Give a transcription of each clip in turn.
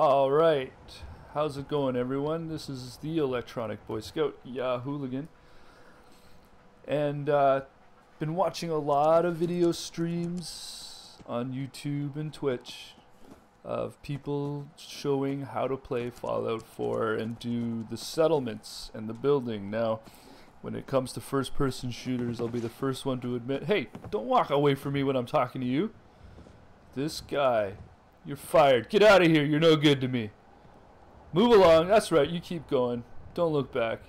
All right, how's it going, everyone? This is the electronic Boy Scout, Hooligan, and been watching a lot of video streams on YouTube and Twitch of people showing how to play Fallout 4 and do the settlements and the building. Now, when it comes to first-person shooters, I'll be the first one to admit, hey, don't walk away from me when I'm talking to you. This guy. You're fired. Get out of here. You're no good to me. Move along. That's right. You keep going. Don't look back.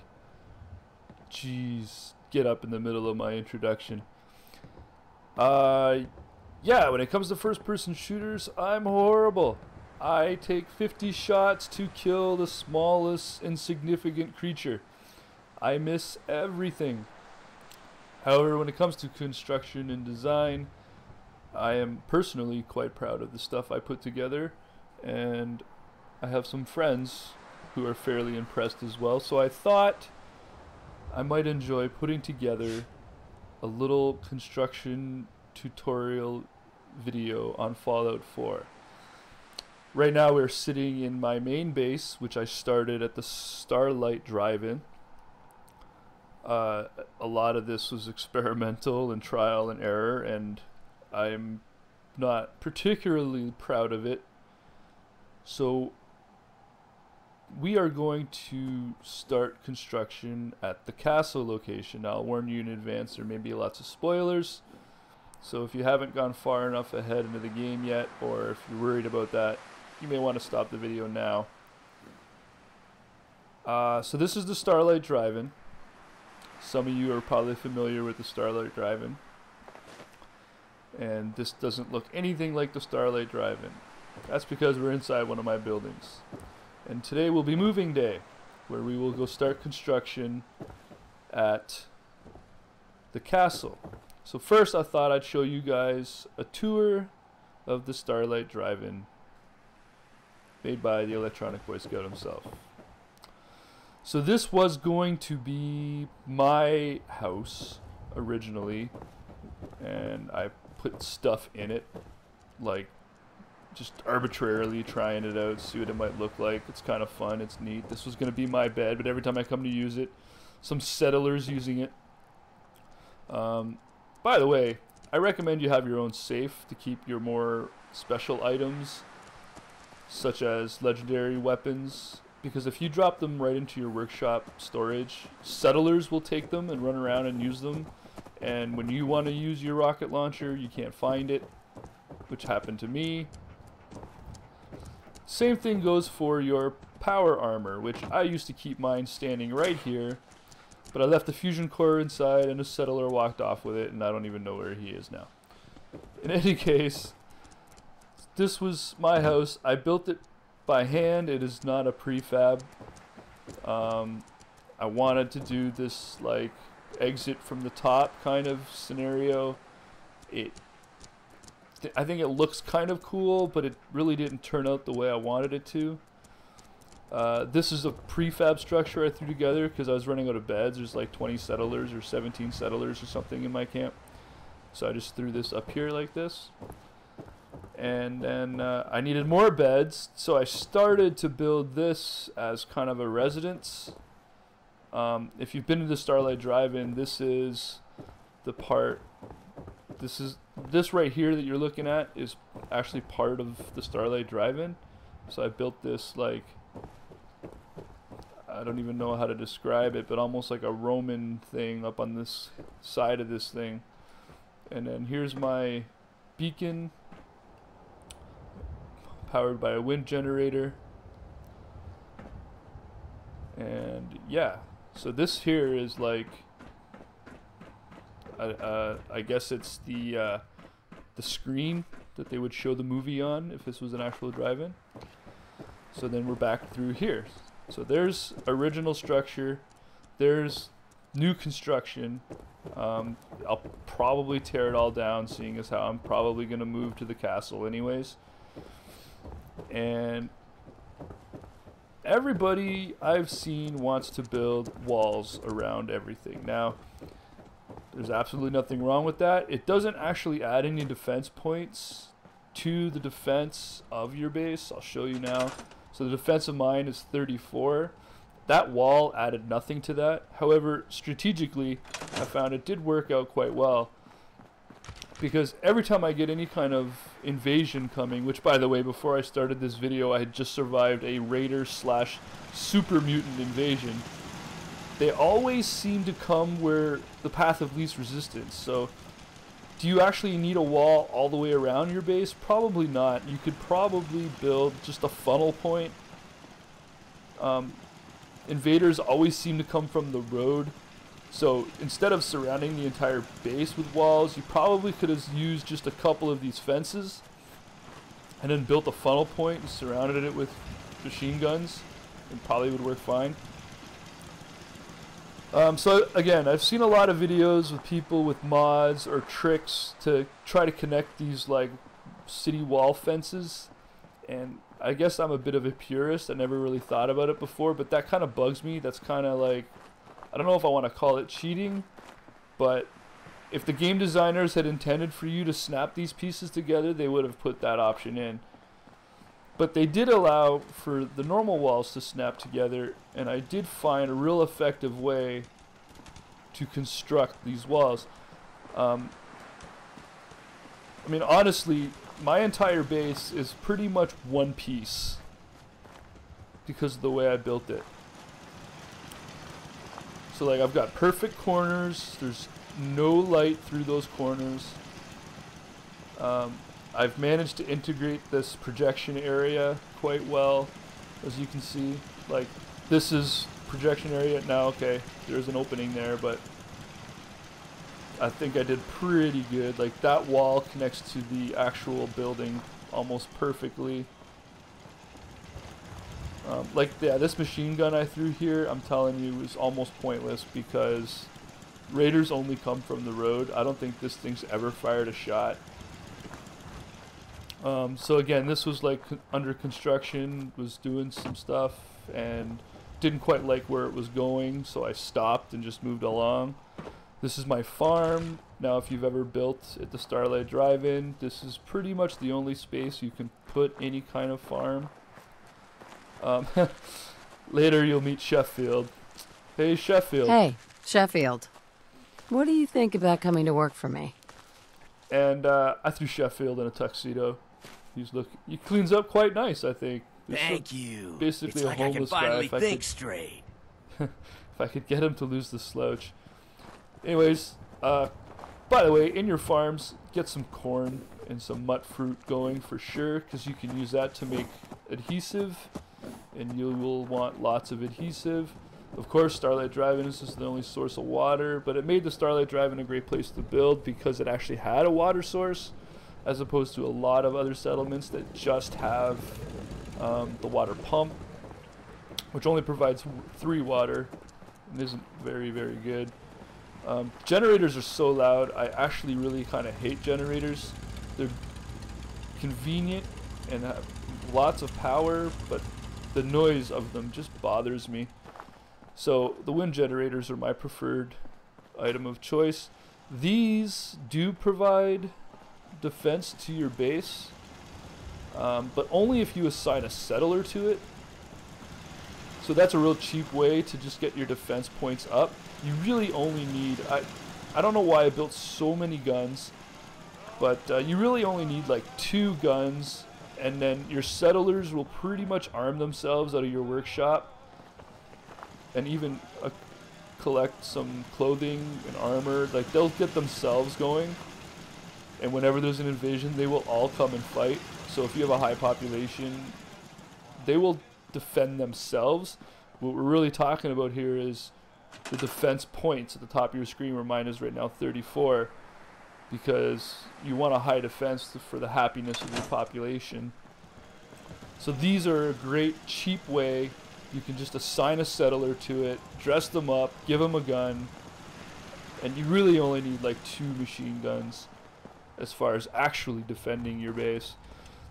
Jeez. Get up in the middle of my introduction. Yeah, when it comes to first-person shooters, I'm horrible. I take 50 shots to kill the smallest insignificant creature. I miss everything. However, when it comes to construction and design, I am personally quite proud of the stuff I put together, and I have some friends who are fairly impressed as well, so I thought I might enjoy putting together a little construction tutorial video on Fallout 4. Right now we're sitting in my main base, which I started at the Starlight Drive-In. A lot of this was experimental and trial and error, and I'm not particularly proud of it. So we are going to start construction at the castle location. Now, I'll warn you in advance, there may be lots of spoilers. So if you haven't gone far enough ahead into the game yet, or if you're worried about that, you may want to stop the video now. So this is the Starlight Drive-In. Some of you are probably familiar with the Starlight Drive-In. And this doesn't look anything like the Starlight Drive-In. That's because we're inside one of my buildings. And today will be moving day, where we will go start construction at the castle. So first I thought I'd show you guys a tour of the Starlight Drive-In made by the electronic Boy Scout himself. So this was going to be my house originally, and I put stuff in it, like just arbitrarily trying it out, see what it might look like. It's kind of fun, it's neat. This was going to be my bed, but every time I come to use it, some settlers using it. By the way, I recommend you have your own safe to keep your more special items, such as legendary weapons, because if you drop them right into your workshop storage, settlers will take them and run around and use them. And when you want to use your rocket launcher, you can't find it, which happened to me. Same thing goes for your power armor, which I used to keep mine standing right here, but I left the fusion core inside and a settler walked off with it, and I don't even know where he is now. In any case, this was my house. I built it by hand. It is not a prefab. I wanted to do this like exit from the top kind of scenario. I think it looks kind of cool, but it really didn't turn out the way I wanted it to. This is a prefab structure I threw together because I was running out of beds. There's like 20 settlers or 17 settlers or something in my camp, so I just threw this up here like this. And then I needed more beds, so I started to build this as kind of a residence. If you've been to the Starlight Drive-In, this is the part, this right here that you're looking at is actually part of the Starlight Drive-In. So I built this like, I don't even know how to describe it, but almost like a Roman thing up on this side of this thing. And then here's my beacon, powered by a wind generator. And yeah, so this here is like, I guess it's the screen that they would show the movie on if this was an actual drive-in. So then we're back through here. So there's original structure, there's new construction. I'll probably tear it all down, seeing as how I'm probably going to move to the castle anyways. And everybody I've seen wants to build walls around everything. Now, there's absolutely nothing wrong with that. It doesn't actually add any defense points to the defense of your base. I'll show you now. So the defensive mine is 34. That wall added nothing to that. However, strategically, I found it did work out quite well. Because every time I get any kind of invasion coming, which by the way, before I started this video, I had just survived a raider slash super mutant invasion. They always seem to come where the path of least resistance. So do you actually need a wall all the way around your base? Probably not. You could probably build just a funnel point. Invaders always seem to come from the road. So instead of surrounding the entire base with walls, you probably could have used just a couple of these fences and then built a funnel point and surrounded it with machine guns. It probably would work fine. So again, I've seen a lot of videos with people with mods or tricks to try to connect these like city wall fences, and I guess I'm a bit of a purist. I never really thought about it before, but that kind of bugs me. That's kind of like, I don't know if I want to call it cheating, but if the game designers had intended for you to snap these pieces together, they would have put that option in. But they did allow for the normal walls to snap together, and I did find a real effective way to construct these walls. I mean, honestly, my entire base is pretty much one piece because of the way I built it. So like I've got perfect corners, there's no light through those corners. I've managed to integrate this projection area quite well, as you can see. Like this is projection area now. Okay, there's an opening there, but I think I did pretty good. Like that wall connects to the actual building almost perfectly. Like, yeah, this machine gun I threw here, I'm telling you, is almost pointless because raiders only come from the road. I don't think this thing's ever fired a shot. So again, this was like under construction, was doing some stuff, and didn't quite like where it was going, so I stopped and just moved along. This is my farm. Now, if you've ever built at the Starlight Drive-In, this is pretty much the only space you can put any kind of farm. Later you'll meet Sheffield. Hey, Sheffield. Hey, Sheffield. What do you think about coming to work for me? And I threw Sheffield in a tuxedo. He cleans up quite nice, I think. Thank you. Basically, it's like a homeless I can guy. finally think straight. If I could get him to lose the slouch. Anyways, by the way, in your farms, get some corn and some mut fruit going for sure, because you can use that to make adhesive, and you will want lots of adhesive. Of course, Starlight Drive-In is just the only source of water, but it made the Starlight Drive-In a great place to build because it actually had a water source, as opposed to a lot of other settlements that just have the water pump, which only provides 3 water and isn't very, very good. Generators are so loud. I actually really kind of hate generators. They're convenient and have lots of power, but the noise of them just bothers me. So the wind generators are my preferred item of choice. These do provide defense to your base, but only if you assign a settler to it. So that's a real cheap way to just get your defense points up. You really only need, I don't know why I built so many guns, but you really only need like 2 guns, and then your settlers will pretty much arm themselves out of your workshop, and even collect some clothing and armor. Like, they'll get themselves going, and whenever there's an invasion, they will all come and fight. So if you have a high population, they will defend themselves. What we're really talking about here is the defense points at the top of your screen, where mine is right now 34, because you want a high defense for the happiness of your population. So these are a great cheap way. You can just assign a settler to it, dress them up, give them a gun, and you really only need like 2 machine guns as far as actually defending your base.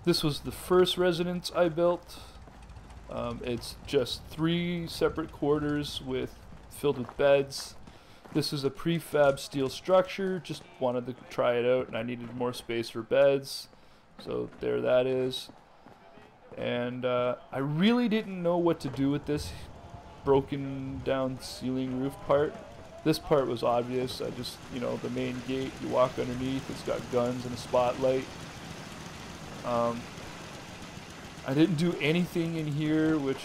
This was the first residence I built. It's just 3 separate quarters filled with beds. This is a prefab steel structure. Just wanted to try it out, and I needed more space for beds. So there that is. And I really didn't know what to do with this broken down ceiling roof part. This part was obvious. I just, you know, the main gate, you walk underneath, it's got guns and a spotlight. I didn't do anything in here, which,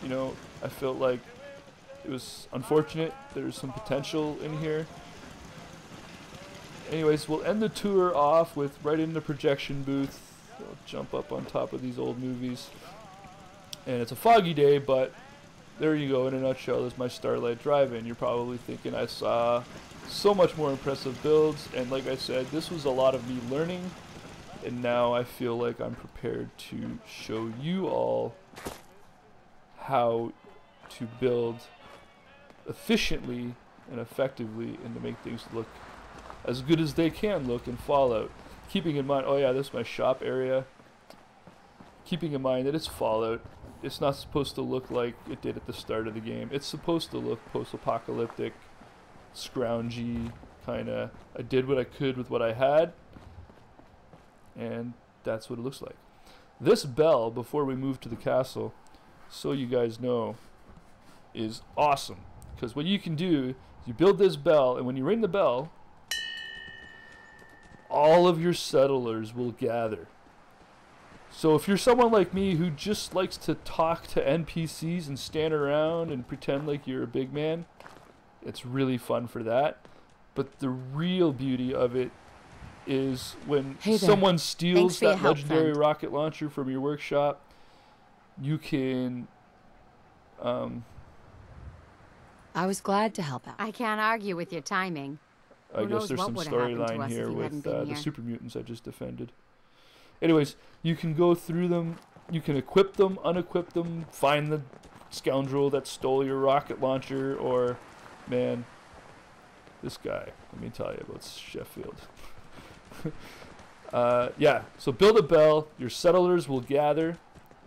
you know, I felt like it was unfortunate. There's some potential in here. Anyways, we'll end the tour off with right in the projection booth. I'll jump up on top of these old movies. And it's a foggy day, but there you go, in a nutshell, is my Starlight Drive-In. You're probably thinking I saw so much more impressive builds, and like I said, this was a lot of me learning, and now I feel like I'm prepared to show you all how to build efficiently and effectively and to make things look as good as they can look in Fallout. Keeping in mind, oh yeah, this is my shop area. Keeping in mind that it's Fallout. It's not supposed to look like it did at the start of the game. It's supposed to look post-apocalyptic, scroungy, kind of. I did what I could with what I had, and that's what it looks like. This bell, before we move to the castle, so you guys know, is awesome. Because what you can do is you build this bell, and when you ring the bell, all of your settlers will gather. So if you're someone like me who just likes to talk to NPCs and stand around and pretend like you're a big man, it's really fun for that. But the real beauty of it is when someone steals that legendary rocket launcher from your workshop, you can... I was glad to help out. I can't argue with your timing. I guess there's some storyline here with the super mutants I just defended. Anyways, you can go through them, you can equip them, unequip them, find the scoundrel that stole your rocket launcher, or, man, this guy, let me tell you about Sheffield. Yeah, so build a bell, your settlers will gather,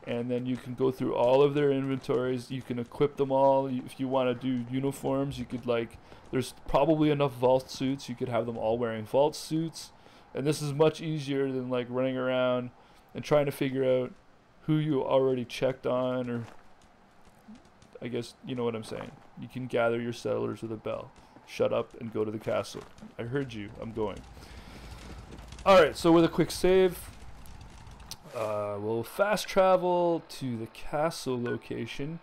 and then you can go through all of their inventories, you can equip them all. If you want to do uniforms, you could, like, there's probably enough vault suits, you could have them all wearing vault suits. And this is much easier than like running around and trying to figure out who you already checked on, or I guess you know what I'm saying. You can gather your settlers with a bell. Shut up and go to the castle. I heard you. I'm going. Alright, so with a quick save, we'll fast travel to the castle location.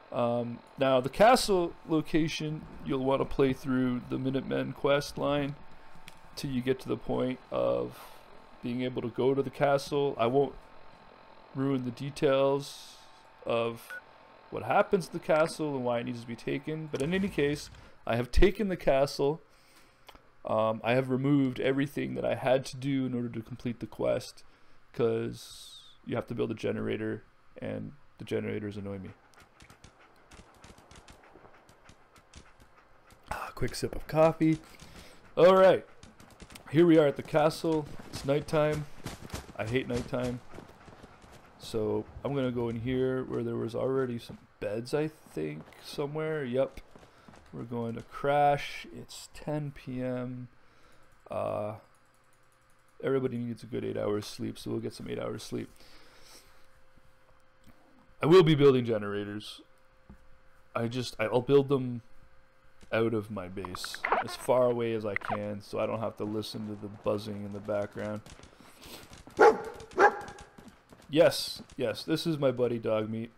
Now the castle location, you'll want to play through the Minutemen quest line till you get to the point of being able to go to the castle. I won't ruin the details of what happens to the castle and why it needs to be taken, but in any case, I have taken the castle. I have removed everything that I had to do in order to complete the quest, because you have to build a generator and the generators annoy me. Quick sip of coffee. Alright, here we are at the castle. It's nighttime. I hate nighttime. So I'm gonna go in here where there was already some beds, I think, somewhere. Yep. We're going to crash. It's 10 p.m. Everybody needs a good 8 hours sleep, so we'll get some 8 hours sleep. I will be building generators. I'll build them out of my base as far away as I can, so I don't have to listen to the buzzing in the background. Yes, this is my buddy Dog Meat.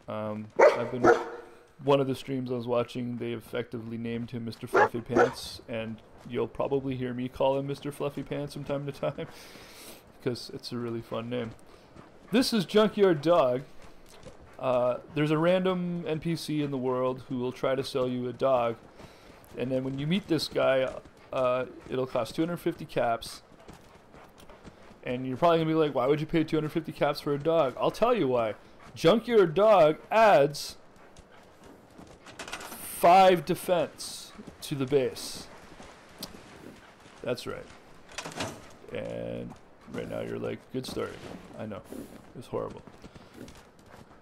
I've been one of the streams I was watching, they effectively named him Mr. Fluffy Pants, and you'll probably hear me call him Mr. Fluffy Pants from time to time because it's a really fun name. This is Junkyard Dog. There's a random NPC in the world who will try to sell you a dog, and then when you meet this guy, it'll cost 250 caps, and you're probably gonna be like, why would you pay 250 caps for a dog? I'll tell you why. Junkyard Dog adds 5 defense to the base. That's right. And right now you're like, good story. I know, it was horrible.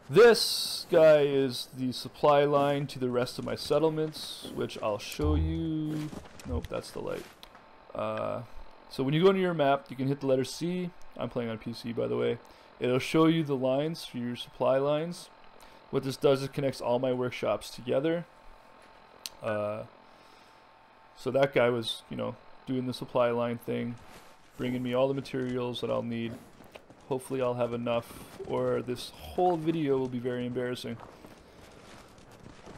This guy is the supply line to the rest of my settlements, which I'll show you. Nope, that's the light. So when you go into your map, you can hit the letter C. I'm playing on PC, by the way. It'll show you the lines for your supply lines. What this does is it connects all my workshops together. So that guy was, you know, doing the supply line thing, bringing me all the materials that I'll need. Hopefully I'll have enough, or this whole video will be very embarrassing.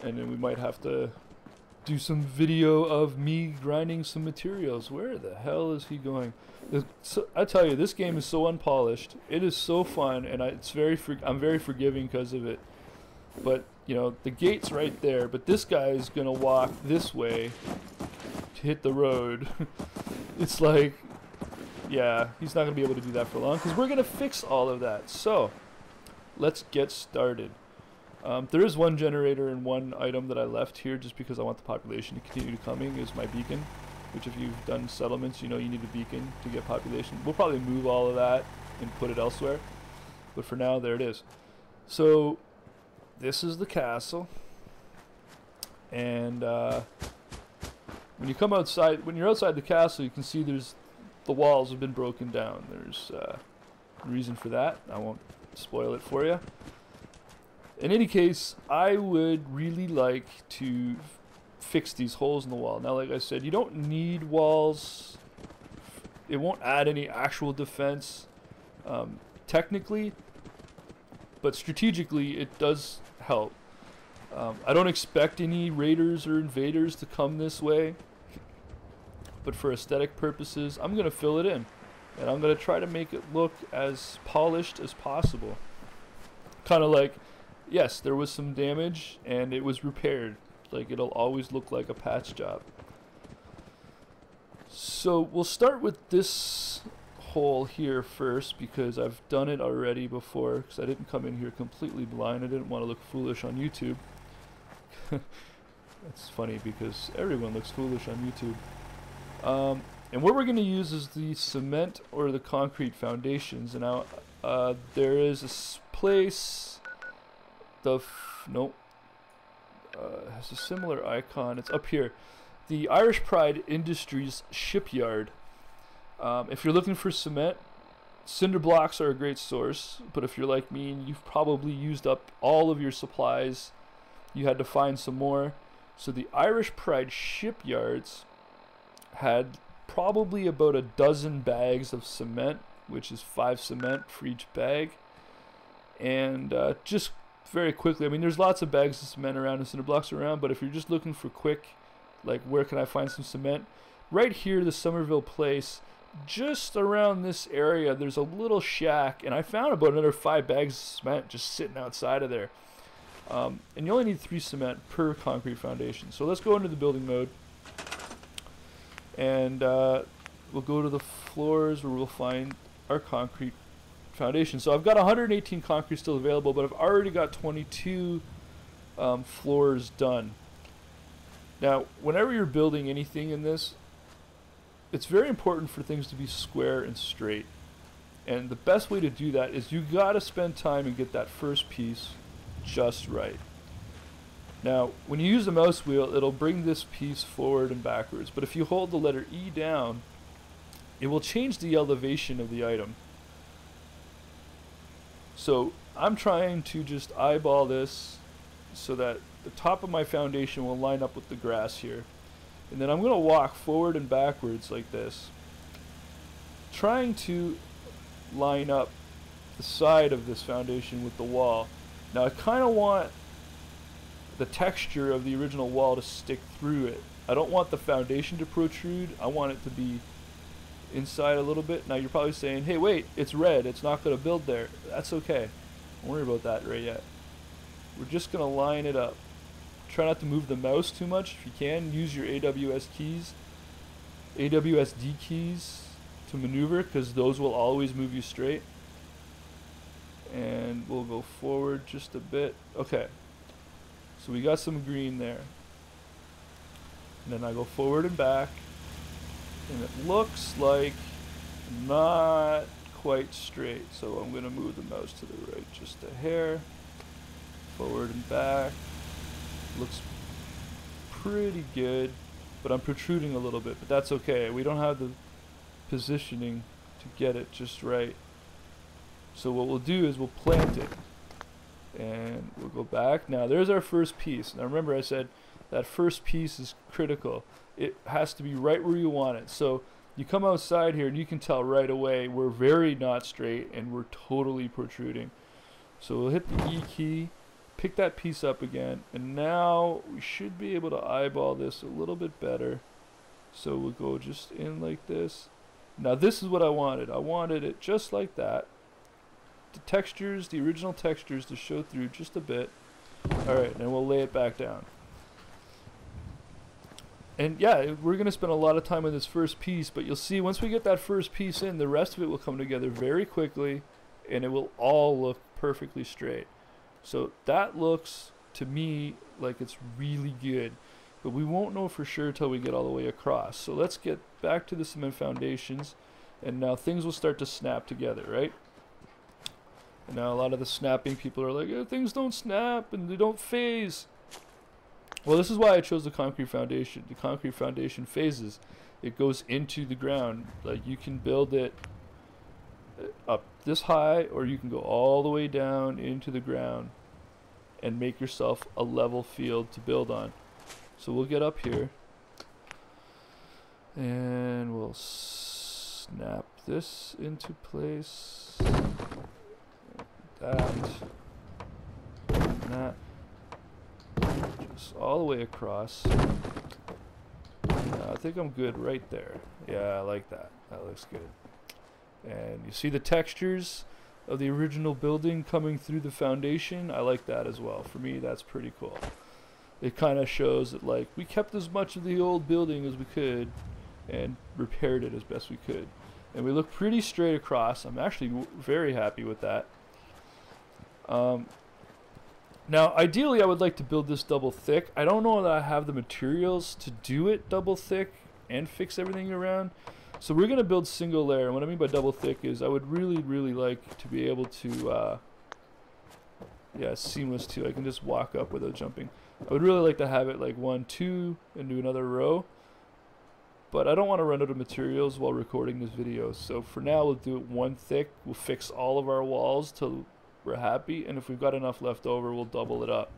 And then we might have to do some video of me grinding some materials. Where the hell is he going? I tell you, this game is so unpolished. It is so fun, and I'm very forgiving because of it. But you know, the gate's right there. But this guy is gonna walk this way to hit the road. It's like, yeah, he's not gonna be able to do that for long because we're gonna fix all of that. So let's get started. There is one generator and one item that I left here just because I want the population to continue coming, is my beacon, which if you've done settlements, you know you need a beacon to get population. We'll probably move all of that and put it elsewhere, but for now, there it is. So this is the castle, and when you come outside, when you're outside the castle, you can see the walls have been broken down. There's a reason for that. I won't spoil it for you. In any case, I would really like to fix these holes in the wall. Now, like I said, you don't need walls. It won't add any actual defense, technically, but strategically it does help. I don't expect any raiders or invaders to come this way, but for aesthetic purposes, I'm going to fill it in, and I'm going to try to make it look as polished as possible. Kind of like, yes, there was some damage and it was repaired. Like, it'll always look like a patch job. So we'll start with this hole here first because I've done it already before, because I didn't come in here completely blind. I didn't want to look foolish on YouTube. That's funny because everyone looks foolish on YouTube. And what we're going to use is the cement or the concrete foundations. And now there is a place. Nope. Has a similar icon. It's up here. The Irish Pride Industries Shipyard. If you're looking for cement, cinder blocks are a great source. But if you're like me and you've probably used up all of your supplies, you had to find some more. So the Irish Pride Shipyards had probably about a dozen bags of cement, which is 5 cement for each bag. And just very quickly, I mean, there's lots of bags of cement around and cinder blocks around, but if you're just looking for quick, like, where can I find some cement? Right here, the Somerville Place, just around this area, there's a little shack, and I found about another 5 bags of cement just sitting outside of there. And you only need 3 cement per concrete foundation. So let's go into the building mode, and we'll go to the floors where we'll find our concrete foundation. So I've got 118 concrete still available, but I've already got 22 floors done. Now, whenever you're building anything in this, it's very important for things to be square and straight. And the best way to do that is you gotta spend time and get that first piece just right. Now, when you use the mouse wheel, it'll bring this piece forward and backwards. But if you hold the letter E down, it will change the elevation of the item. So I'm trying to just eyeball this so that the top of my foundation will line up with the grass here. And then I'm going to walk forward and backwards like this, trying to line up the side of this foundation with the wall. Now I kind of want the texture of the original wall to stick through it. I don't want the foundation to protrude. I want it to be inside a little bit. Now you're probably saying, hey, wait, it's red, it's not going to build there. That's okay. Don't worry about that right yet. We're just going to line it up. Try not to move the mouse too much. If you can, use your AWS keys, AWSD keys to maneuver, because those will always move you straight. And we'll go forward just a bit. Okay, so we got some green there. And then I go forward and back, and it looks like not quite straight, so I'm going to move the mouse to the right just a hair. Forward and back. Looks pretty good, but I'm protruding a little bit, but that's okay. We don't have the positioning to get it just right. So what we'll do is we'll plant it. And we'll go back. Now there's our first piece. Now remember I said that first piece is critical. It has to be right where you want it. So you come outside here and you can tell right away we're very not straight and we're totally protruding. So we'll hit the E key, pick that piece up again, and now we should be able to eyeball this a little bit better. So we'll go just in like this. Now this is what I wanted. I wanted it just like that. The textures, the original textures, to show through just a bit. Alright, and we'll lay it back down. And yeah, we're going to spend a lot of time on this first piece, but you'll see once we get that first piece in, the rest of it will come together very quickly, and it will all look perfectly straight. So that looks, to me, like it's really good. But we won't know for sure till we get all the way across. So let's get back to the cement foundations, and now things will start to snap together, right? And now a lot of the snapping people are like, things don't snap and they don't phase. Well, this is why I chose the concrete foundation. The concrete foundation phases. It goes into the ground. Like you can build it up this high, or you can go all the way down into the ground and make yourself a level field to build on. So we'll get up here and we'll snap this into place. That. And that. Just all the way across. I think I'm good right there. Yeah, I like that. That looks good. And you see the textures of the original building coming through the foundation. I like that as well. For me, that's pretty cool. It kind of shows that like we kept as much of the old building as we could and repaired it as best we could. And we look pretty straight across. I'm actually very happy with that. Now, ideally, I would like to build this double thick. I don't know that I have the materials to do it double thick and fix everything around. So we're going to build single layer. And what I mean by double thick is I would really, really like to be able to, yeah, seamless too. I can just walk up without jumping. I would really like to have it like 1, 2, and do another row. But I don't want to run out of materials while recording this video. So for now, we'll do it 1 thick. We'll fix all of our walls till we're happy, and if we've got enough left over, we'll double it up.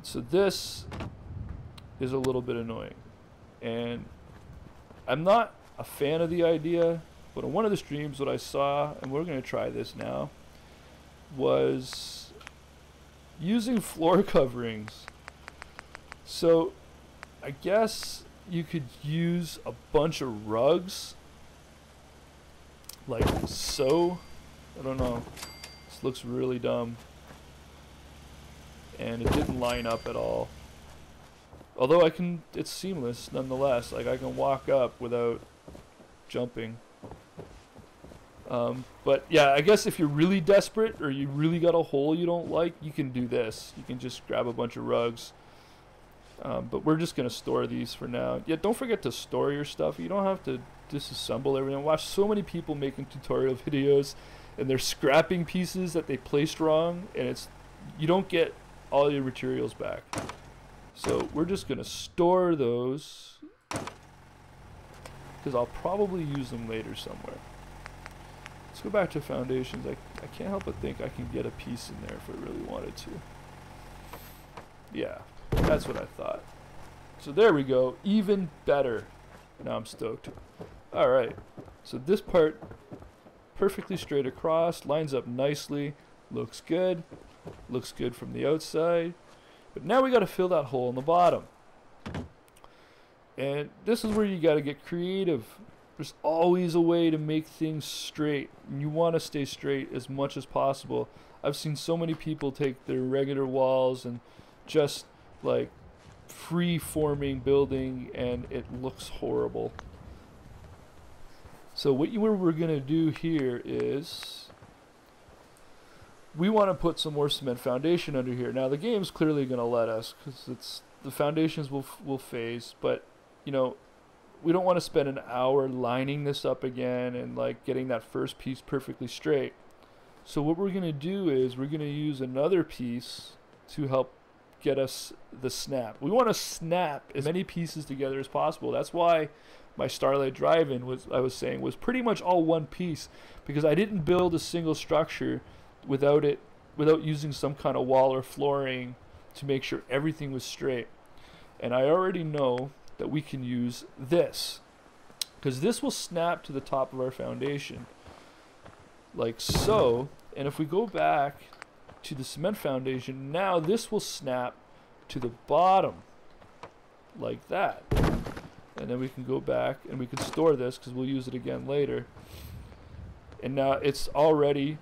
So this is a little bit annoying, and I'm not a fan of the idea, but on one of the streams what I saw, and we're going to try this now, was using floor coverings. So I guess you could use a bunch of rugs like so. I don't know. This looks really dumb. And it didn't line up at all. Although it's seamless nonetheless. Like I can walk up without jumping. But yeah, I guess if you're really desperate or you really got a hole you don't like, you can do this. You can just grab a bunch of rugs. But we're just going to store these for now. Yeah, don't forget to store your stuff. You don't have to disassemble everything. I watch so many people making tutorial videos and they're scrapping pieces that they placed wrong, and you don't get all your materials back. So we're just going to store those because I'll probably use them later somewhere. Let's go back to foundations. I can't help but think I can get a piece in there if I really wanted to. Yeah, that's what I thought. So there we go. Even better. Now I'm stoked. Alright, so this part perfectly straight across, lines up nicely, looks good from the outside. But now we got to fill that hole in the bottom. And this is where you got to get creative. There's always a way to make things straight, and you want to stay straight as much as possible. I've seen so many people take their regular walls and just like free-forming building, and it looks horrible. So what we're going to do here is we want to put some more cement foundation under here. Now the game's clearly going to let us because the foundations will phase, but you know, we don't want to spend an hour lining this up again and like getting that first piece perfectly straight. So what we're going to do is we're going to use another piece to help get us the snap. We want to snap as many pieces together as possible. That's why my Starlight Drive-In was saying was pretty much all one piece, because I didn't build a single structure without using some kind of wall or flooring to make sure everything was straight. And I already know that we can use this, because this will snap to the top of our foundation like so. And if we go back to the cement foundation, now this will snap to the bottom like that. And then we can go back and we can store this because we'll use it again later. And now it's already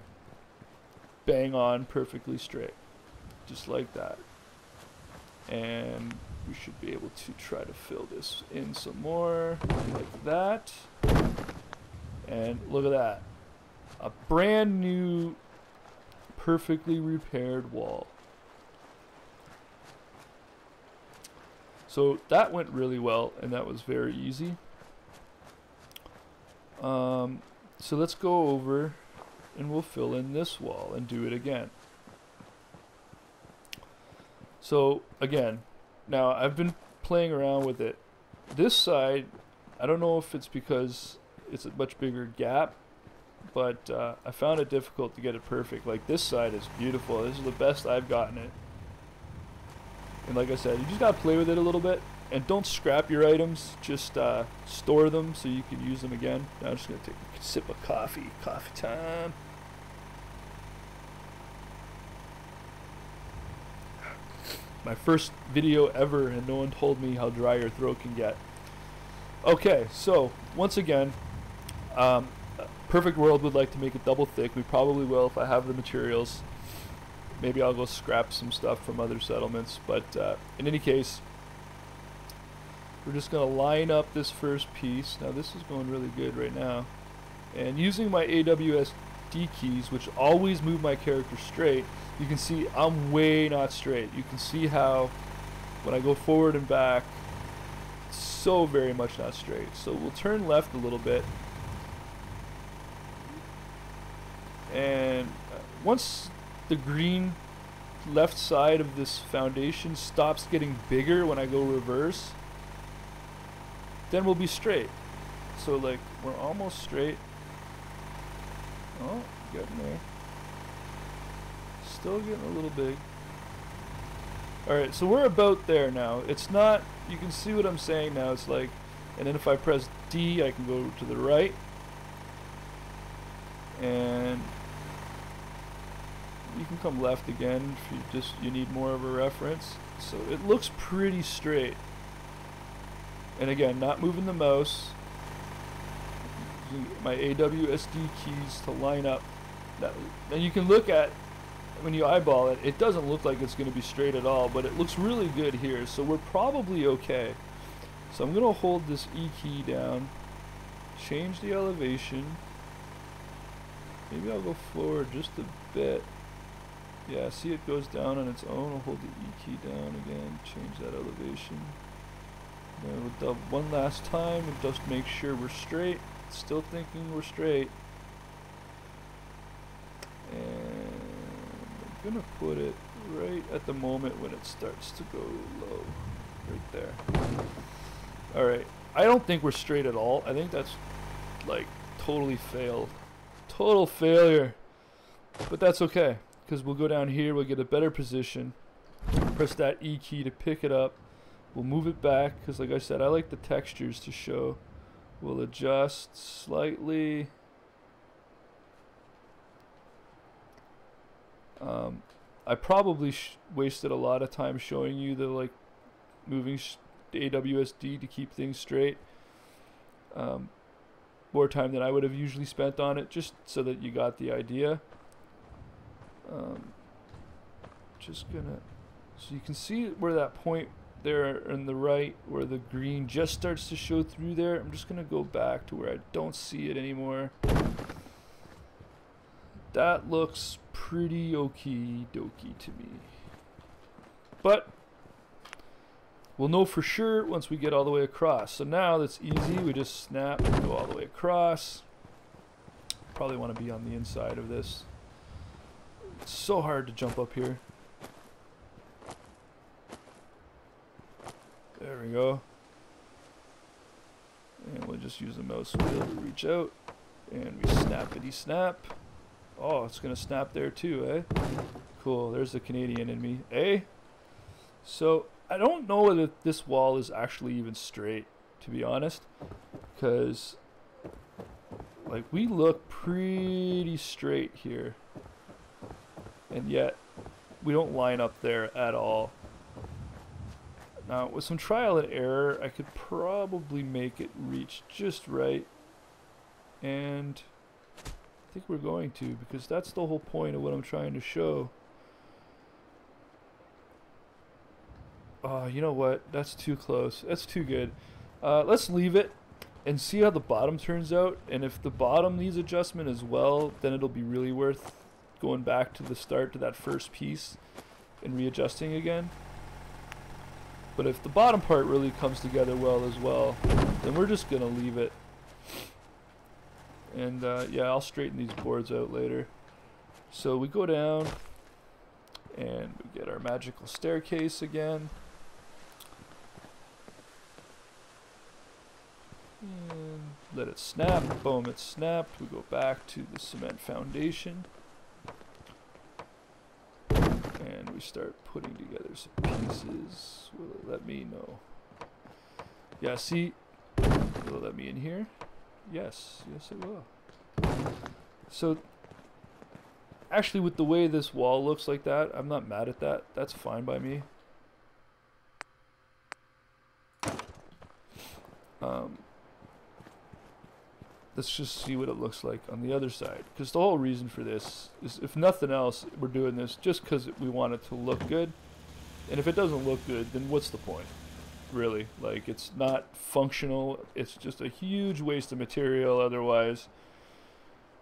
bang on perfectly straight, just like that. And we should be able to try to fill this in some more like that. And look at that, a brand new perfectly repaired wall. So that went really well, and that was very easy. So let's go over and we'll fill in this wall and do it again. So again, now I've been playing around with it. This side, I don't know if it's because it's a much bigger gap, but I found it difficult to get it perfect. Like, this side is beautiful. This is the best I've gotten it. And like I said, you just gotta play with it a little bit, and don't scrap your items. Just store them so you can use them again. Now I'm just gonna take a sip of coffee. Coffee time. My first video ever, and no one told me how dry your throat can get. Okay, so once again, Perfect World would like to make it double thick. We probably will if I have the materials. Maybe I'll go scrap some stuff from other settlements, but in any case, we're just going to line up this first piece. Now this is going really good right now, and using my AWSD keys, which always move my character straight, you can see I'm way not straight. You can see how when I go forward and back, it's so very much not straight. So we'll turn left a little bit, and once the green left side of this foundation stops getting bigger when I go reverse, then we'll be straight. So like, we're almost straight. Oh, getting there. Still getting a little big. Alright, so we're about there now. It's not, you can see what I'm saying now. It's like, and then if I press D, I can go to the right. And you can come left again if you need more of a reference. So it looks pretty straight. And again, not moving the mouse. Using my AWSD keys to line up. And you can look at, when you eyeball it, it doesn't look like it's going to be straight at all, but it looks really good here. So we're probably okay. So I'm going to hold this E key down, change the elevation. Maybe I'll go forward just a bit. Yeah, see, it goes down on its own. I'll hold the E key down again, change that elevation. Then we'll double one last time and just make sure we're straight. Still thinking we're straight. And I'm gonna put it right at the moment when it starts to go low. Right there. Alright, I don't think we're straight at all. I think that's like totally failed. Total failure. But that's okay, because we'll go down here, we'll get a better position, press that E key to pick it up, we'll move it back, because like I said, I like the textures to show. We'll adjust slightly. I probably wasted a lot of time showing you the like moving the AWSD to keep things straight. More time than I would have usually spent on it, just so that you got the idea. Just gonna, so you can see where that point there on the right, where the green just starts to show through there. I'm just gonna go back to where I don't see it anymore. That looks pretty okie dokie to me, but we'll know for sure once we get all the way across. So now that's easy. We just snap and go all the way across. Probably want to be on the inside of this. It's so hard to jump up here. There we go. And we'll just use the mouse wheel to reach out. And we snappity snap. Oh, it's gonna snap there too, eh? Cool, there's the Canadian in me, eh? So, I don't know whether this wall is actually even straight, to be honest. Because, like, we look pretty straight here. And yet, we don't line up there at all. Now, with some trial and error, I could probably make it reach just right. And I think we're going to, because that's the whole point of what I'm trying to show. Oh, you know what? That's too close. That's too good. Let's leave it and see how the bottom turns out. And if the bottom needs adjustment as well, then it'll be really worth going back to the start, to that first piece, and readjusting again. But if the bottom part really comes together well as well, then we're just gonna leave it. And yeah, I'll straighten these boards out later. So we go down and we get our magical staircase again. And let it snap. Boom, it snapped. We go back to the cement foundation. And we start putting together some pieces. Will it let me? No. Yeah, see? Will it let me in here? Yes. Yes, it will. So, actually, with the way this wall looks like that, I'm not mad at that. That's fine by me. Let's just see what it looks like on the other side. Because the whole reason for this is, if nothing else, we're doing this just because we want it to look good. And if it doesn't look good, then what's the point? Really, like, it's not functional. It's just a huge waste of material otherwise.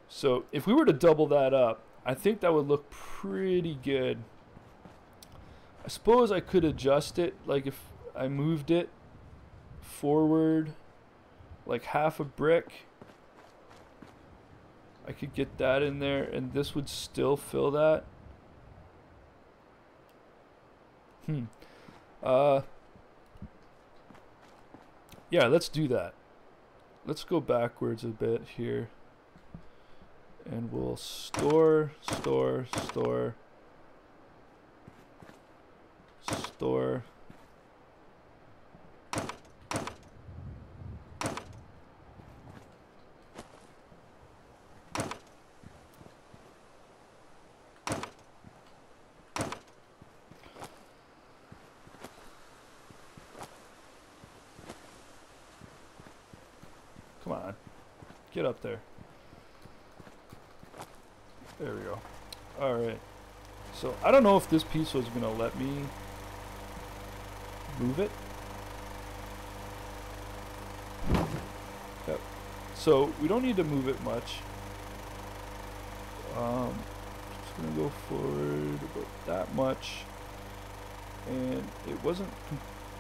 So if we were to double that up, I think that would look pretty good. I suppose I could adjust it, like if I moved it forward like half a brick, I could get that in there and this would still fill that. Yeah, let's do that. Let's go backwards a bit here. And we'll store. Come on, get up there. There we go. Alright. So, I don't know if this piece was going to let me move it. Yep. So, we don't need to move it much. Just going to go forward about that much. And it wasn't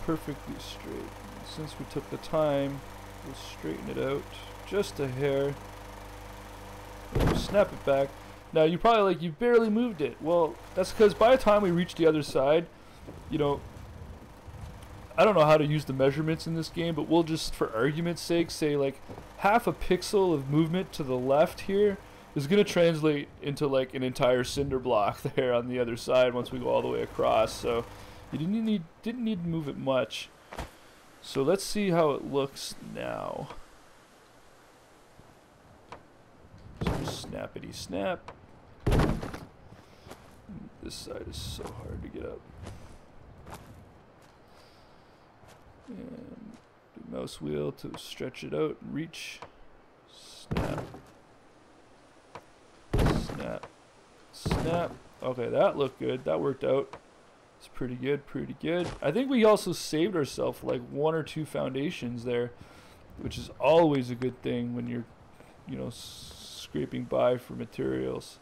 perfectly straight. And since we took the time, we'll straighten it out just a hair. And we'll snap it back. Now you're probably like, you barely moved it. Well, that's because by the time we reach the other side, you know, I don't know how to use the measurements in this game, but we'll just, for argument's sake, say like half a pixel of movement to the left here is going to translate into like an entire cinder block there on the other side once we go all the way across. So you didn't need to move it much. So let's see how it looks now. So snappity snap. This side is so hard to get up. And do mouse wheel to stretch it out and reach. Snap. Snap. Snap. Okay, that looked good. That worked out. It's pretty good, pretty good. I think we also saved ourselves like 1 or 2 foundations there, which is always a good thing when you're, you know, scraping by for materials.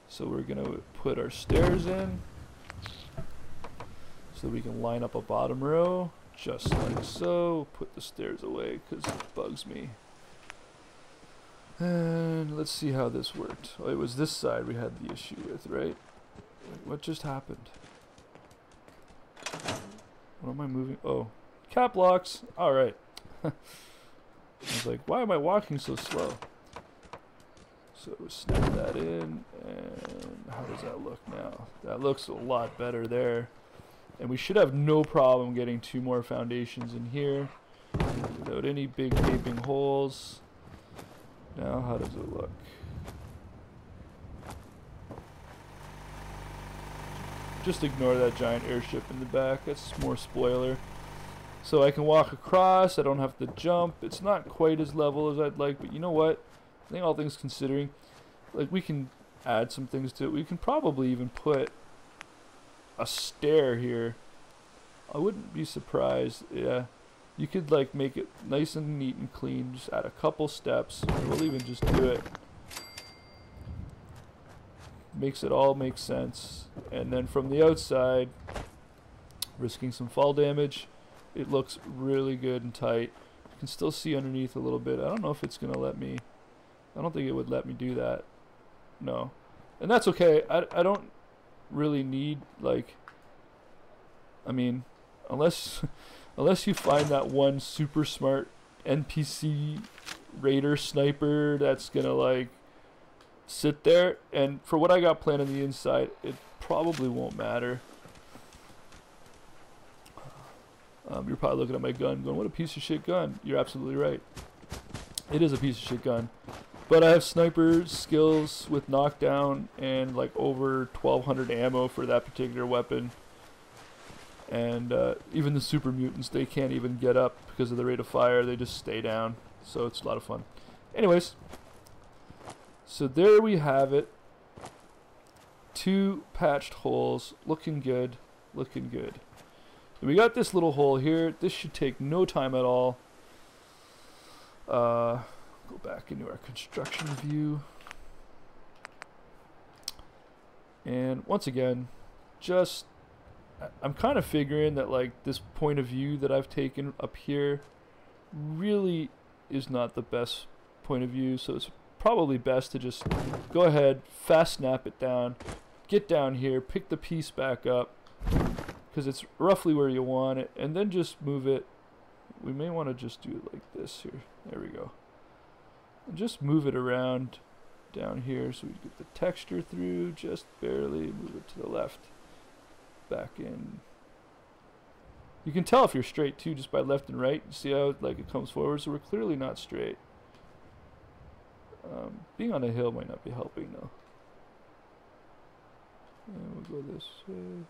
So we're gonna put our stairs in so we can line up a bottom row just like so. Put the stairs away because it bugs me. And let's see how this worked. Oh, it was this side we had the issue with, right? Wait, what just happened? What am I moving? Oh, cap locks. All right. I was like, why am I walking so slow? So snap that in, and how does that look now? That looks a lot better there. And we should have no problem getting 2 more foundations in here without any big gaping holes. Now, how does it look? Just ignore that giant airship in the back. That's more spoiler. So I can walk across. I don't have to jump. It's not quite as level as I'd like, but you know what? I think all things considering, like, we can add some things to it. We can probably even put a stair here. I wouldn't be surprised. Yeah, you could like make it nice and neat and clean. Just add a couple steps. Or we'll even just do it. Makes it all make sense. And then from the outside, risking some fall damage, it looks really good and tight. You can still see underneath a little bit. I don't know if it's gonna let me. I don't think it would let me do that. No, and that's okay. I don't really need, like, I mean, unless you find that one super smart NPC raider sniper that's gonna like sit there, and for what I got planned on the inside, it probably won't matter. You're probably looking at my gun going, what a piece of shit gun. You're absolutely right. It is a piece of shit gun. But I have sniper skills with knockdown and like over 1200 ammo for that particular weapon. And even the super mutants, they can't even get up because of the rate of fire. They just stay down. So it's a lot of fun. Anyways, so there we have it. 2 patched holes. Looking good. Looking good. And we got this little hole here. This should take no time at all. Go back into our construction view. And once again, just I'm kind of figuring that like this point of view that I've taken up here really is not the best point of view, so it's probably best to just go ahead, fast snap it down, get down here, pick the piece back up because it's roughly where you want it, and then just move it. We may want to just do it like this here. There we go. And just move it around down here so we get the texture through, just barely move it to the left, back in. You can tell if you're straight too just by left and right. You see how like it comes forward, so we're clearly not straight. Being on a hill might not be helping though. And we'll go this way,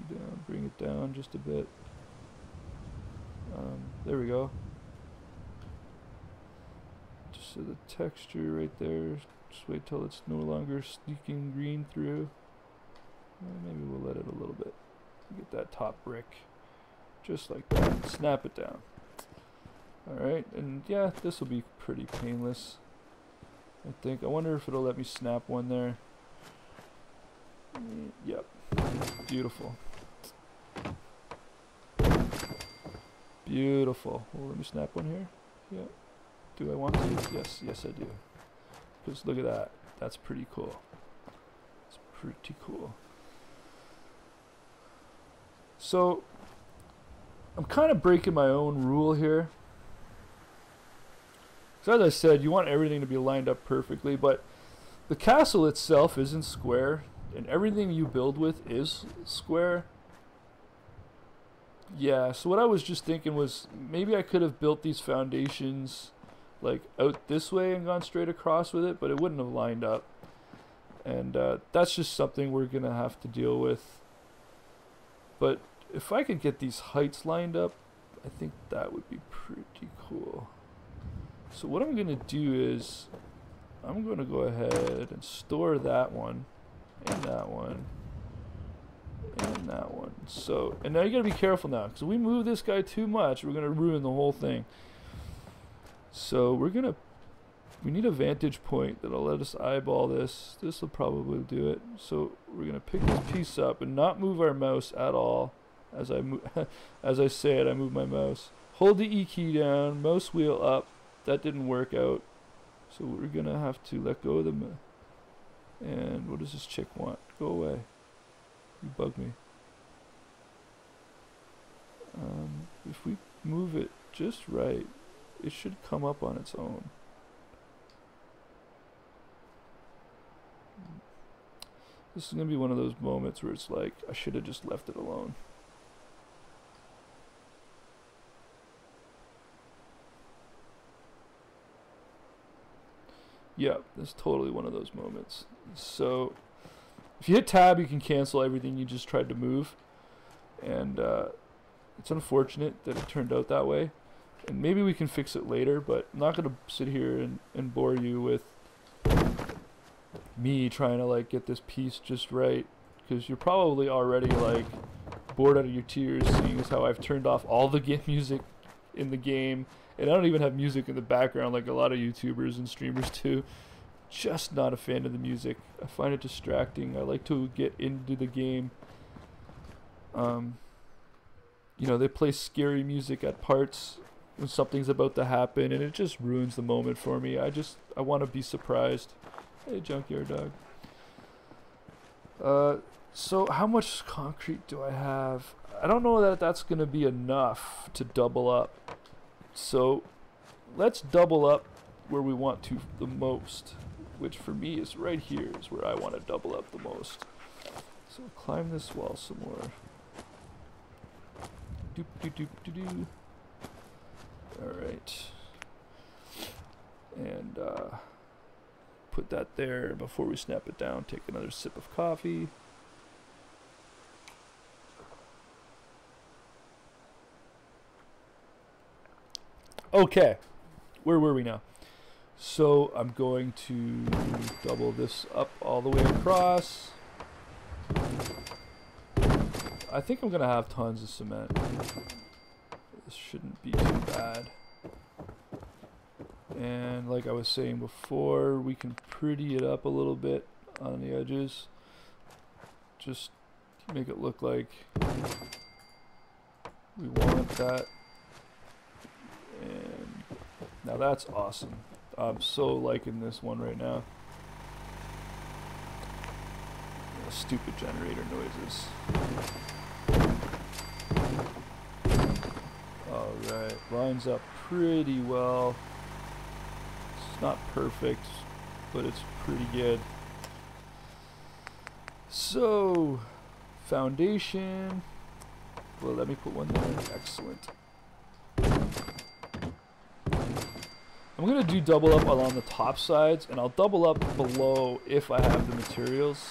down, bring it down just a bit. There we go. So the texture right there, just wait till it's no longer sneaking green through. Maybe we'll let it a little bit. Get that top brick, just like that. Snap it down. Alright, and yeah, this will be pretty painless, I think. I wonder if it'll let me snap one there. Yep. Beautiful. Beautiful. Well, let me snap one here. Yep. Do I want to? Yes, yes I do. Because look at that. That's pretty cool. It's pretty cool. So, I'm kind of breaking my own rule here. So as I said, you want everything to be lined up perfectly, but the castle itself isn't square, and everything you build with is square. Yeah, so what I was just thinking was maybe I could have built these foundations like out this way and gone straight across with it, but it wouldn't have lined up. And that's just something we're gonna have to deal with. But if I could get these heights lined up, I think that would be pretty cool. So what I'm gonna do is I'm gonna go ahead and store that one and that one and that one. So, and now you gotta be careful now, because if we move this guy too much, we're gonna ruin the whole thing. So we need a vantage point that'll let us eyeball this. This will probably do it. So we're gonna pick this piece up and not move our mouse at all. As I as I say it, I move my mouse. Hold the E key down, mouse wheel up. That didn't work out. So we're gonna have to let go of the. And what does this chick want? Go away. You bug me. If we move it just right, it should come up on its own. This is going to be one of those moments where it's like, I should have just left it alone. Yeah, that's totally one of those moments. So, if you hit tab, you can cancel everything you just tried to move. And it's unfortunate that it turned out that way. And maybe we can fix it later, but I'm not going to sit here and bore you with me trying to like get this piece just right. Because you're probably already like bored out of your tears seeing as how I've turned off all the music in the game. And I don't even have music in the background like a lot of YouTubers and streamers do. Just not a fan of the music. I find it distracting. I like to get into the game. You know, they play scary music at parts when something's about to happen, and it just ruins the moment for me. I want to be surprised. Hey, Junkyard Dog. So how much concrete do I have? I don't know that that's going to be enough to double up. So let's double up where we want to the most, which for me is right here is where I want to double up the most. So climb this wall some more. Doop doop doop doop doop. Alright. And put that there before we snap it down. Take another sip of coffee. Okay, where were we now? So I'm going to double this up all the way across. I think I'm gonna have tons of cement. This shouldn't be too bad. And like I was saying before, we can pretty it up a little bit on the edges. Just make it look like we want that. And now that's awesome. I'm so liking this one right now. Stupid generator noises. Alright, lines up pretty well. It's not perfect, but it's pretty good. So, foundation. Well, let me put one there. Excellent. I'm going to do double up along the top sides, and I'll double up below if I have the materials.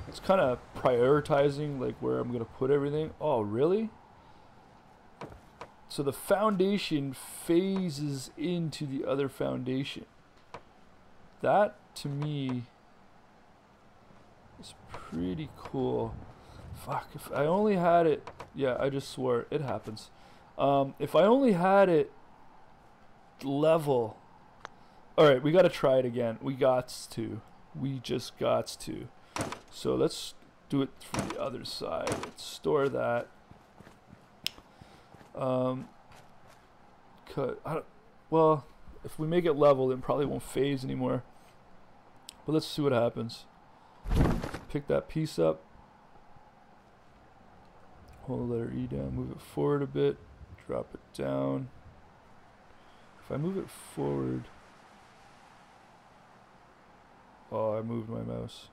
It's kind of prioritizing like where I'm going to put everything. Oh, really? So the foundation phases into the other foundation. That, to me, is pretty cool. Fuck, if I only had it... Yeah, I just swore. It happens. If I only had it level... Alright, we gotta try it again. We just got to. So let's do it from the other side. Let's store that. Well, if we make it level, then probably won't phase anymore. But let's see what happens. Pick that piece up. Hold the letter E down. Move it forward a bit. Drop it down. If I move it forward... Oh, I moved my mouse.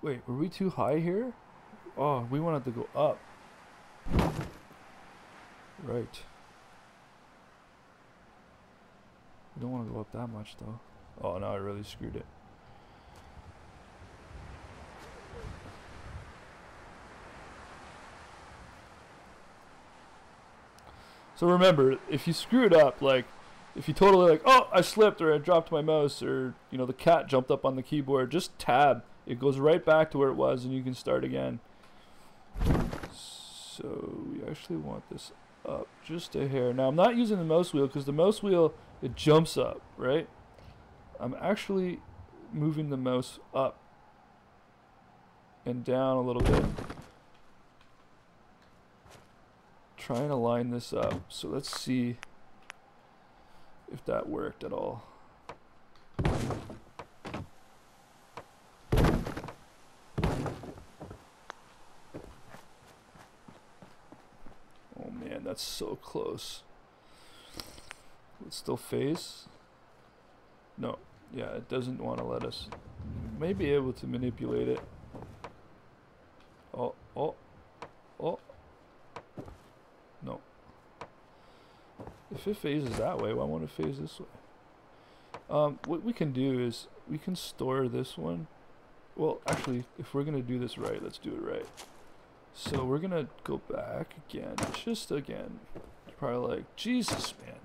Wait, were we too high here? Oh, we wanted to go up. Right. We don't want to go up that much though. Oh, no, I really screwed it. So remember, if you screw it up, like, if you totally like, oh, I slipped or I dropped my mouse or, you know, the cat jumped up on the keyboard, just tab. It goes right back to where it was and you can start again. So we actually want this up just a hair. Now I'm not using the mouse wheel because the mouse wheel, it jumps up, right? I'm actually moving the mouse up and down a little bit. Trying to line this up. So let's see if that worked at all. that's so close. It's still phase? No. Yeah, it doesn't want to let us. May be able to manipulate it. Oh, oh, oh. No. If it phases that way, why won't it phase this way? What we can do is we can store this one. Well, actually, if we're going to do this right, let's do it right. So we're going to go back again. Just again. You're probably like, Jesus, man.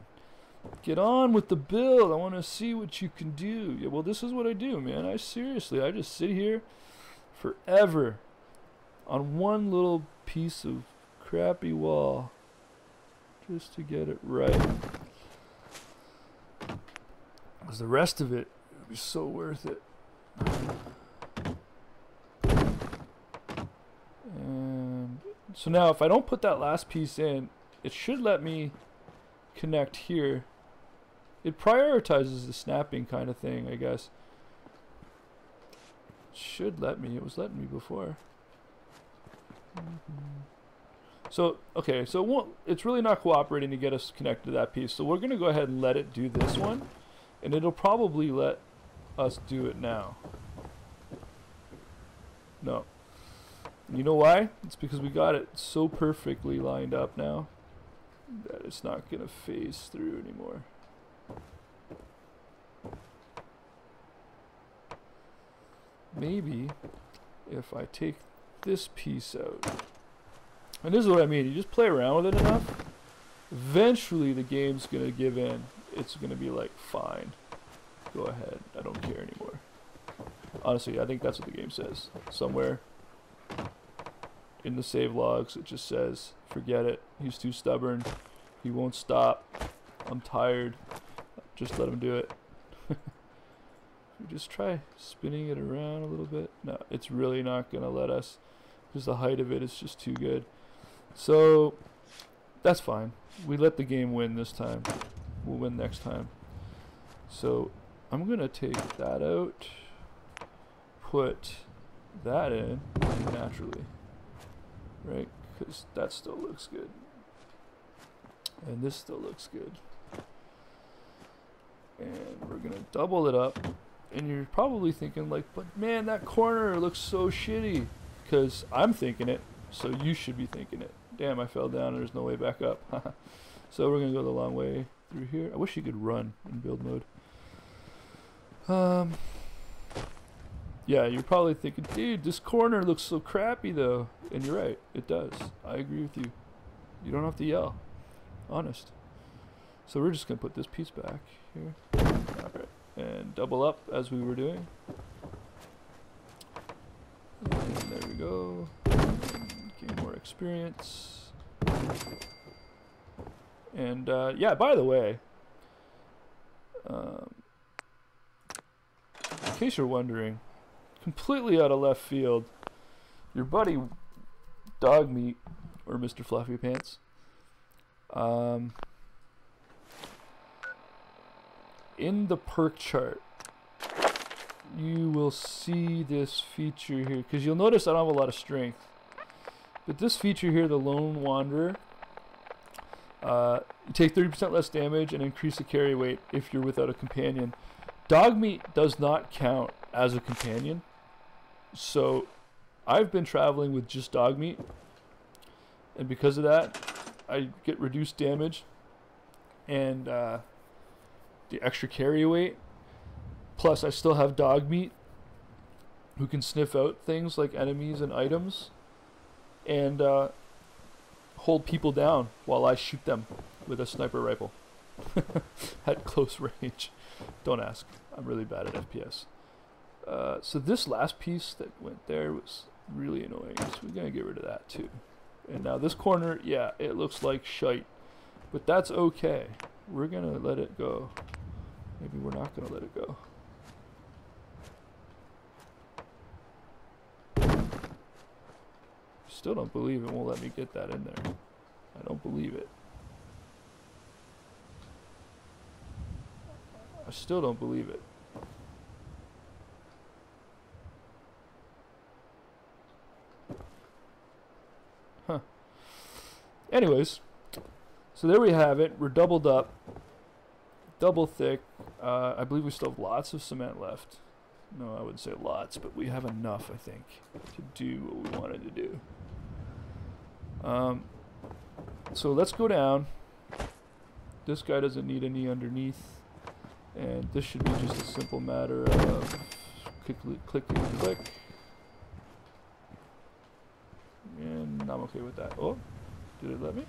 Get on with the build. I want to see what you can do. Yeah, well, this is what I do, man. I just sit here forever on one little piece of crappy wall just to get it right. Because the rest of it would be so worth it. And so now if I don't put that last piece in, it should let me connect here. It prioritizes the snapping kind of thing, I guess. It should let me. It was letting me before. So, okay, so it won't, it's really not cooperating to get us connected to that piece. So we're going to go ahead and let it do this one. And it'll probably let us do it now. No. You know why? It's because we got it so perfectly lined up now that it's not going to phase through anymore. Maybe if I take this piece out, and this is what I mean, you just play around with it enough, eventually the game's going to give in. It's going to be like, fine, go ahead, I don't care anymore. Honestly, I think that's what the game says. Somewhere in the save logs, it just says, forget it, he's too stubborn, he won't stop, I'm tired, just let him do it. We just try spinning it around a little bit. No, it's really not going to let us, because the height of it is just too good. So, that's fine. We let the game win this time. We'll win next time. So, I'm going to take that out, put that in naturally, right? Because that still looks good. And this still looks good. And we're going to double it up. And you're probably thinking like, but man, that corner looks so shitty. Because I'm thinking it, so you should be thinking it. Damn, I fell down and there's no way back up. So we're going to go the long way through here. I wish you could run in build mode. Yeah, you're probably thinking, dude, this corner looks so crappy though. And you're right, it does. I agree with you. You don't have to yell. Honest. So we're just going to put this piece back here. Alright. And double up as we were doing. And there we go. And gain more experience. And yeah, by the way, in case you're wondering, completely out of left field, your buddy Dog Meat, or Mr. Fluffy Pants, in the perk chart, you will see this feature here, because you'll notice I don't have a lot of strength. But this feature here, the Lone Wanderer, you take 30% less damage and increase the carry weight if you're without a companion. Dog Meat does not count as a companion, so I've been traveling with just Dog Meat, and because of that, I get reduced damage and the extra carry weight. Plus, I still have Dog Meat, who can sniff out things like enemies and items, and hold people down while I shoot them with a sniper rifle at close range. Don't ask. I'm really bad at FPS. So this last piece that went there was really annoying, so we're going to get rid of that too. And now this corner, yeah, it looks like shite, but that's okay. We're going to let it go. Maybe we're not going to let it go. Still don't believe it won't let me get that in there. I don't believe it. I still don't believe it. Huh. Anyways, So there we have it. We're doubled up, double thick. I believe we still have lots of cement left. No, I wouldn't say lots, but we have enough, I think, to do what we wanted to do. So let's go down. This guy doesn't need any underneath, and this should be just a simple matter of click and click. And I'm okay with that. Oh, did it let me?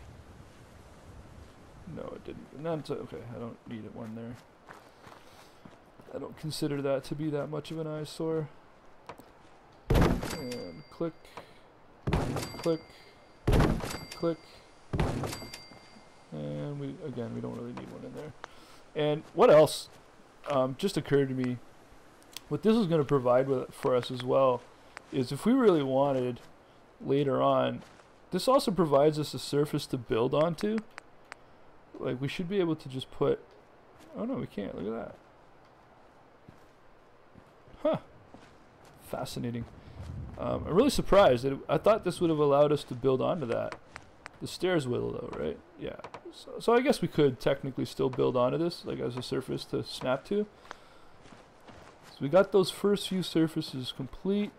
No, it didn't. No, it's okay. I don't need it one there. I don't consider that to be that much of an eyesore. And click, click, click. And we don't really need one in there. And what else just occurred to me, what this is going to provide for us as well is if we really wanted later on, this also provides us a surface to build onto. Like, we should be able to just put, oh no, we can't, look at that. Huh. Fascinating. I'm really surprised. I thought this would have allowed us to build onto that. The stairs will though, right? Yeah. So I guess we could technically still build onto this, like as a surface to snap to. So we got those first few surfaces complete.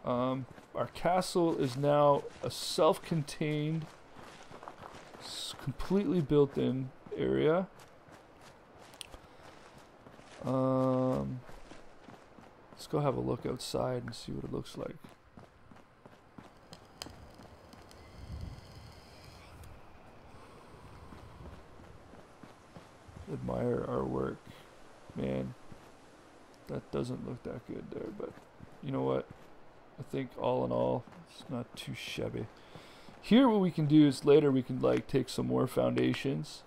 Our castle is now a self-contained, completely built-in area. Let's go have a look outside and see what it looks like. Admire our work. Man, that doesn't look that good there, but you know what? I think all in all, it's not too shabby. Here what we can do is later we can like take some more foundations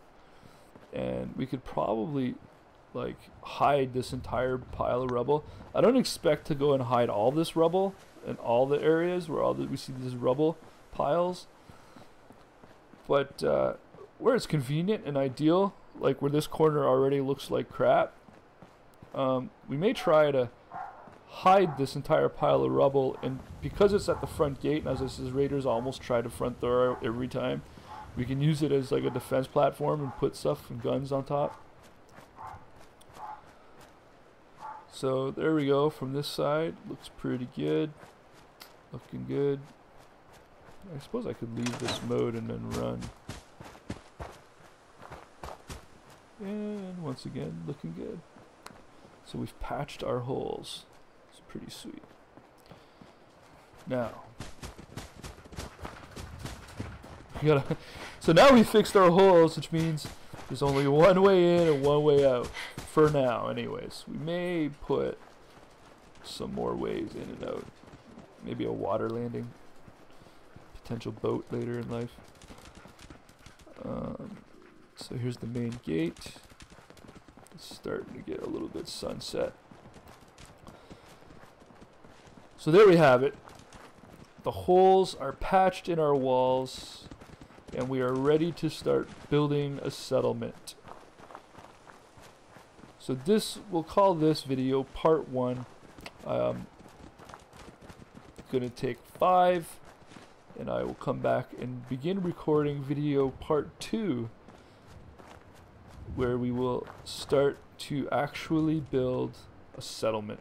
and we could probably like hide this entire pile of rubble. I don't expect to go and hide all this rubble in all the areas where we see these rubble piles, but where it's convenient and ideal, like where this corner already looks like crap, we may try to hide this entire pile of rubble, and because it's at the front gate, and as this is, raiders almost try to front door every time, we can use it as like a defense platform and put stuff and guns on top. So there we go. From this side, looks pretty good, looking good. I suppose I could leave this mode and then run. And once again, looking good. So we've patched our holes. It's pretty sweet. Now, so now we fixed our holes, which means there's only one way in and one way out. For now, anyways. We may put some more ways in and out. Maybe a water landing. Potential boat later in life. So here's the main gate. It's starting to get a little bit sunset. So there we have it. The holes are patched in our walls, and we are ready to start building a settlement. So we'll call this video part 1. Gonna take 5, and I will come back and begin recording video part 2, where we will start to actually build a settlement.